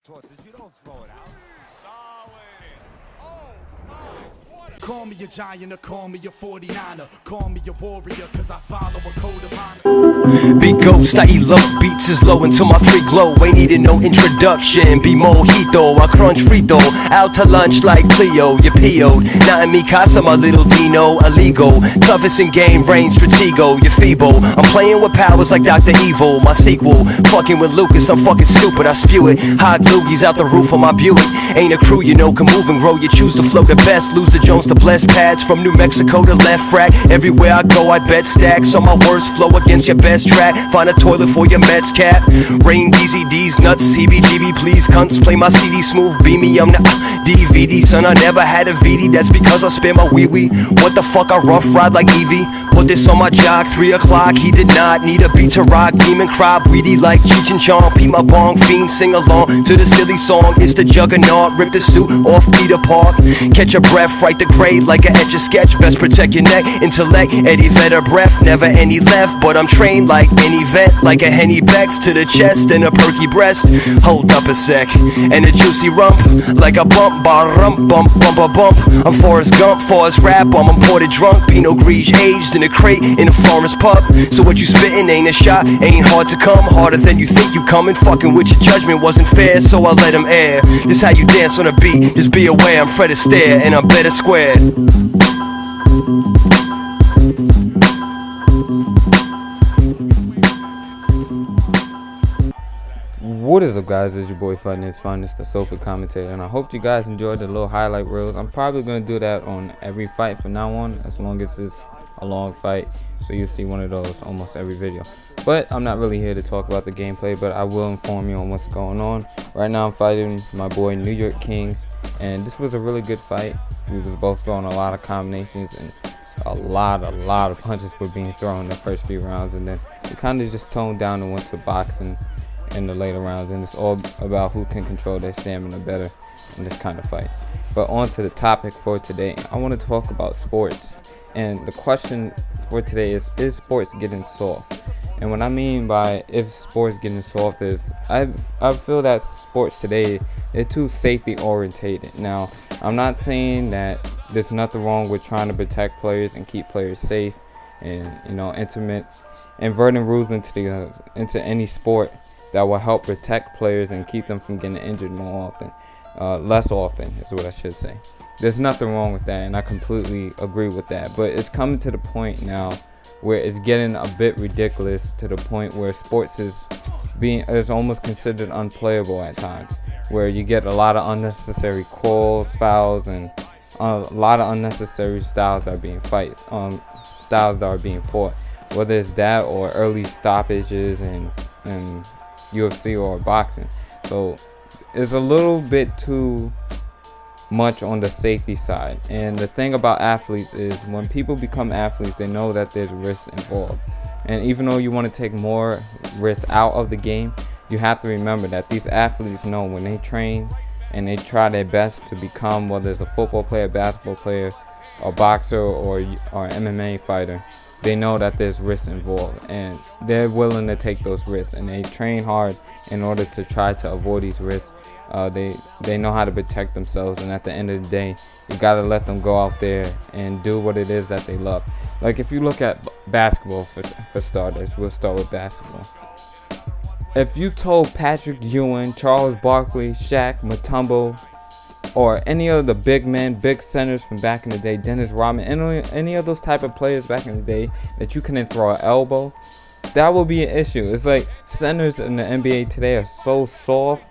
tosses, you don't throw it out. Call me a giant or call me a 49er. Call me a warrior, cause I follow a code of honor. Be ghost, I elope, beats is low until my freak glow. Ain't needed no introduction, be mojito, I crunch frito. Out to lunch like Cleo, you PO'd. Not in me casa, my little Dino, illegal. Toughest in game, reign, stratego, you feeble. I'm playing with powers like Dr. Evil, my sequel. Fucking with Lucas, I'm fucking stupid, I spew it. Hot loogies out the roof of my Buick. Ain't a crew you know can move and grow, you choose to flow the best. Lose the Jones to bless pads, from New Mexico to left rack. Everywhere I go I bet stacks, so my words flow against your best track. Find a toilet for your Mets cap. Rain DZDs, nuts, CBGB, please cunts. Play my CD smooth, beam me, I'm the DVD. Son, I never had a VD, that's because I spare my wee-wee. What the fuck, I rough ride like Evie. Put this on my jock, 3 o'clock, he did not need a beat to rock. Demon cry, weedy like Cheech and Chong. Pee my bong, fiend, sing along to the silly song. It's the juggernaut, rip the suit off Peter Park. Catch a breath, write the grade like a etch a sketch. Best protect your neck, intellect, Eddie Vedder breath. Never any left, but I'm trained like any vet. Like a Henny Becks to the chest and a perky breast. Hold up a sec, and a juicy rump. Like a bump, ba-rump, bump, bump, a bump. I'm Forrest Gump, Forrest Rap, I'm imported drunk. Pinot Gris aged in a crate in a Florence pub. So what you spittin' ain't a shot, ain't hard to come. Harder than you think you coming. Fucking with your judgment wasn't fair, so I let him air. This how you dance on a beat, just be aware I'm Fred Astaire and I'm better squared. What is up, guys? It's your boy FightNightsFinest, the sofa commentator, and I hope you guys enjoyed the little highlight reels. I'm probably going to do that on every fight from now on, as long as it's a long fight, so you'll see one of those almost every video. But I'm not really here to talk about the gameplay, but I will inform you on what's going on. Right now I'm fighting my boy Nyking, and this was a really good fight. We was both throwing a lot of combinations, and a lot of punches were being thrown in the first few rounds, and then we kind of just toned down and went to boxing in the later rounds, and it's all about who can control their stamina better in this kind of fight. But on to the topic for today. I want to talk about sports, and the question for today is sports getting soft? And what I mean by if sports getting soft is I feel that sports today is too safety orientated. Now, I'm not saying that there's nothing wrong with trying to protect players and keep players safe, and inverting rules into any sport that will help protect players and keep them from getting injured more often, less often is what I should say. There's nothing wrong with that, and I completely agree with that. But it's coming to the point now where it's getting a bit ridiculous, to the point where sports is almost considered unplayable at times, where you get a lot of unnecessary calls, fouls, and a lot of unnecessary styles that are being fought, whether it's that or early stoppages in UFC or boxing. So it's a little bit too much on the safety side. And the thing about athletes is when people become athletes, they know that there's risks involved. And even though you want to take more risks out of the game, you have to remember that these athletes know when they train and they try their best to become, whether it's a football player, basketball player, a boxer, or an MMA fighter, they know that there's risks involved, and they're willing to take those risks, and they train hard in order to try to avoid these risks. They know how to protect themselves, and at the end of the day, you gotta let them go out there and do what it is that they love. Like if you look at basketball for starters, we'll start with basketball. If you told Patrick Ewing, Charles Barkley, Shaq, Mutombo, or any of the big men, big centers from back in the day, Dennis Rodman, any of those type of players back in the day, that you couldn't throw an elbow, that would be an issue. It's like centers in the NBA today are so soft,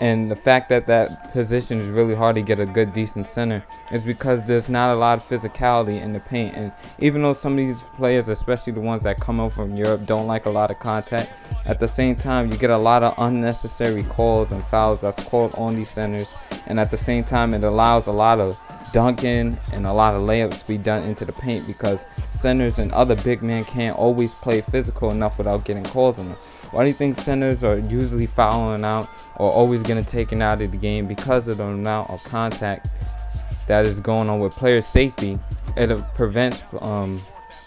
and the fact that position is really hard to get a good, decent center is because there's not a lot of physicality in the paint. And even though some of these players, especially the ones that come over from Europe, don't like a lot of contact, at the same time you get a lot of unnecessary calls and fouls that's called on these centers, and at the same time it allows a lot of dunking and a lot of layups to be done into the paint, because centers and other big men can't always play physical enough without getting calls on them. Why do you think centers are usually fouling out or always getting taken out of the game? Because of the amount of contact that is going on with player safety. It prevents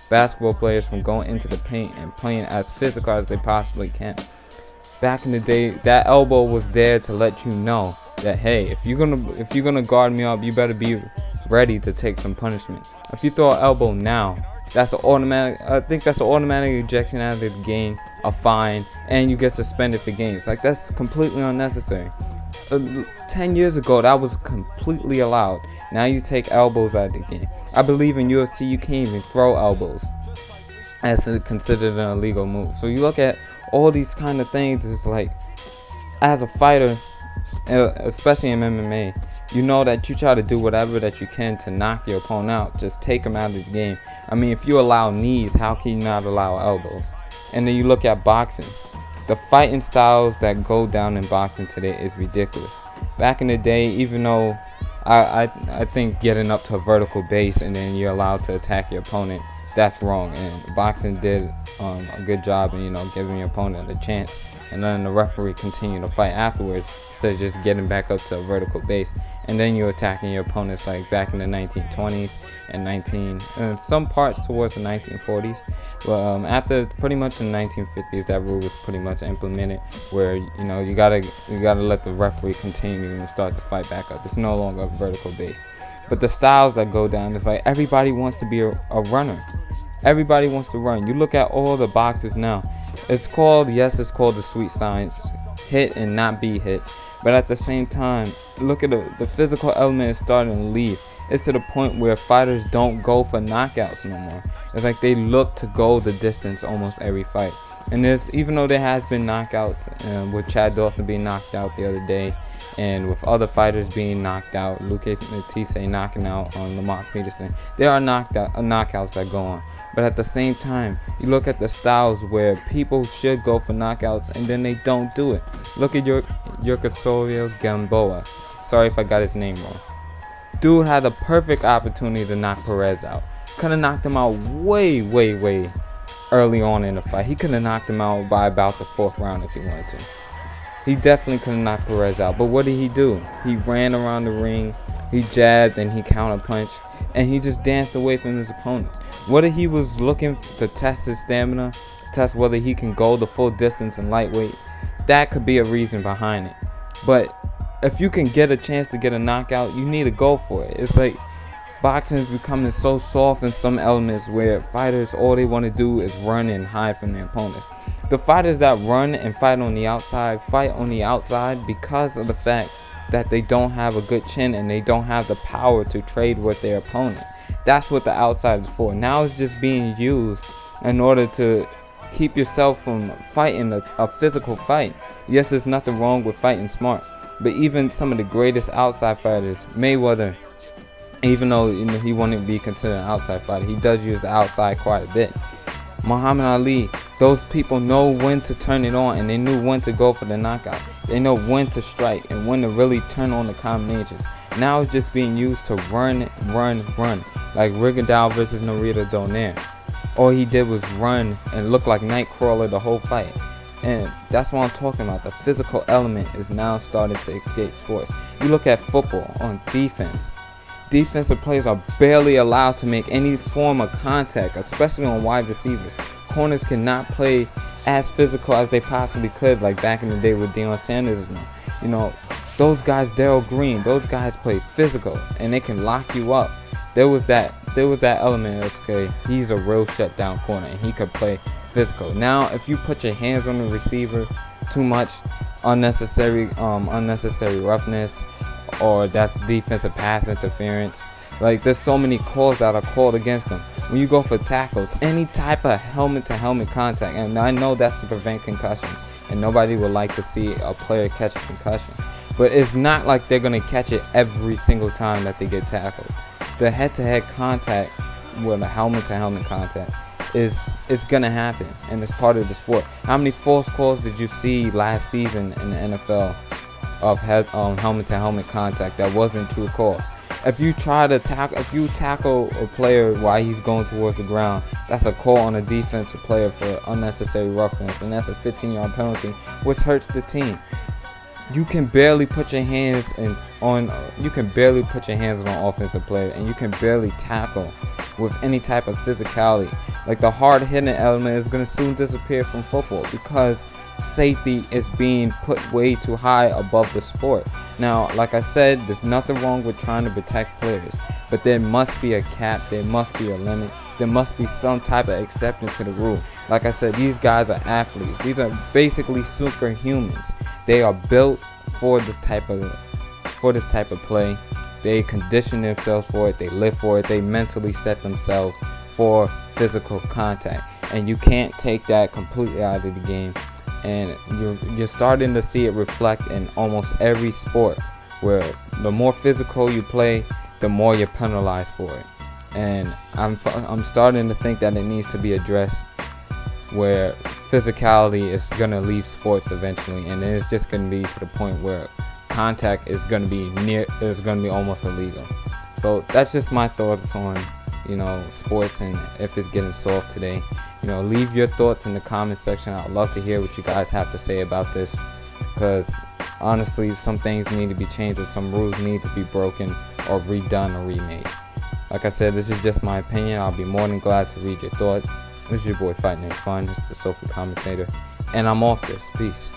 basketball players from going into the paint and playing as physical as they possibly can. back in the day, that elbow was there to let you know that, hey, if you're gonna guard me up, you better be ready to take some punishment. If you throw an elbow now, that's an automatic. I think that's an automatic ejection out of the game, a fine, and you get suspended for games. Like, that's completely unnecessary. 10 years ago, that was completely allowed. Now you take elbows out of the game. I believe in UFC you can't even throw elbows as considered an illegal move. So you look at all these kind of things. It's like, as a fighter, especially in MMA, you know that you try to do whatever that you can to knock your opponent out. Just take them out of the game. I mean, if you allow knees, how can you not allow elbows? And then you look at boxing. The fighting styles that go down in boxing today is ridiculous. Back in the day, even though I think getting up to a vertical base and then you're allowed to attack your opponent, that's wrong. And boxing did a good job in, giving your opponent a chance, and then the referee continued to fight afterwards instead of just getting back up to a vertical base. And then you're attacking your opponents like back in the 1920s and some parts towards the 1940s. Well, after pretty much the 1950s, that rule was pretty much implemented, where you gotta let the referee continue and start the fight back up. It's no longer a vertical base. But the styles that go down, it's like everybody wants to be a runner. Everybody wants to run. You look at all the boxers now. It's called the sweet science, hit and not be hit. But at the same time, look at the physical element is starting to leave. It's to the point where fighters don't go for knockouts no more. It's like they look to go the distance almost every fight. And even though there has been knockouts, with Chad Dawson being knocked out the other day, and with other fighters being knocked out, Lucas Matisse knocking out on Lamar Peterson, there are knockouts that go on. But at the same time, you look at the styles where people should go for knockouts and then they don't do it. Look at Yurkasorio Gamboa. Sorry if I got his name wrong. Dude had a perfect opportunity to knock Perez out. Could have knocked him out way early on in the fight. He could have knocked him out by about the 4th round if he wanted to. He definitely could have knocked Perez out. But what did he do? He ran around the ring, he jabbed and he counterpunched, and he just danced away from his opponents. Whether he was looking to test his stamina, test whether he can go the full distance in lightweight, that could be a reason behind it. But if you can get a chance to get a knockout, you need to go for it. It's like boxing is becoming so soft in some elements where fighters, all they want to do is run and hide from their opponents. The fighters that run and fight on the outside because of the fact that they don't have a good chin and they don't have the power to trade with their opponent. That's what the outside is for. Now it's just being used in order to keep yourself from fighting a physical fight. Yes, there's nothing wrong with fighting smart, but even some of the greatest outside fighters, Mayweather, even though he wouldn't be considered an outside fighter, he does use the outside quite a bit. Muhammad Ali, those people know when to turn it on, and they knew when to go for the knockout. They know when to strike and when to really turn on the combinations. Now it's just being used to run. Like Rigondeaux versus Narita Donaire. All he did was run and look like Nightcrawler the whole fight. And that's what I'm talking about. The physical element is now starting to escape sports. You look at football on defense. Defensive players are barely allowed to make any form of contact, especially on wide receivers. Corners cannot play as physical as they possibly could, like back in the day with Deion Sanders. Those guys, Darryl Green, those guys play physical and they can lock you up. There was that element of, okay, he's a real shutdown corner and he could play physical. Now, if you put your hands on the receiver too much, unnecessary roughness, or that's defensive pass interference. Like, there's so many calls that are called against them. When you go for tackles, any type of helmet-to-helmet contact, and I know that's to prevent concussions, and nobody would like to see a player catch a concussion, but it's not like they're going to catch it every single time that they get tackled. The head-to-head contact with a helmet-to-helmet contact is going to happen, and it's part of the sport. How many false calls did you see last season in the NFL of helmet-to-helmet contact that wasn't true calls? If you tackle a player while he's going towards the ground, that's a call on a defensive player for unnecessary roughness, and that's a 15-yard penalty, which hurts the team. You can barely put your hands on an offensive player, and you can barely tackle with any type of physicality. Like, the hard hitting element is going to soon disappear from football because safety is being put way too high above the sport. Now, like I said, there's nothing wrong with trying to protect players, but there must be a cap, there must be a limit, there must be some type of acceptance to the rule. Like I said, these guys are athletes. These are basically superhumans. They are built for this type of play. They condition themselves for it, they live for it, they mentally set themselves for physical contact. And you can't take that completely out of the game. And you're starting to see it reflect in almost every sport, where the more physical you play, the more you're penalized for it. And I'm starting to think that it needs to be addressed, where physicality is gonna leave sports eventually, and it's just gonna be to the point where contact is gonna be almost illegal. So that's just my thoughts on, you know, sports and if it's getting soft today. You know, leave your thoughts in the comment section. I'd love to hear what you guys have to say about this, because honestly, some things need to be changed, or some rules need to be broken or redone or remade. Like I said, this is just my opinion. I'll be more than glad to read your thoughts. This is your boy FightNightsFinest, the Sofa Commentator, and I'm off this. Peace.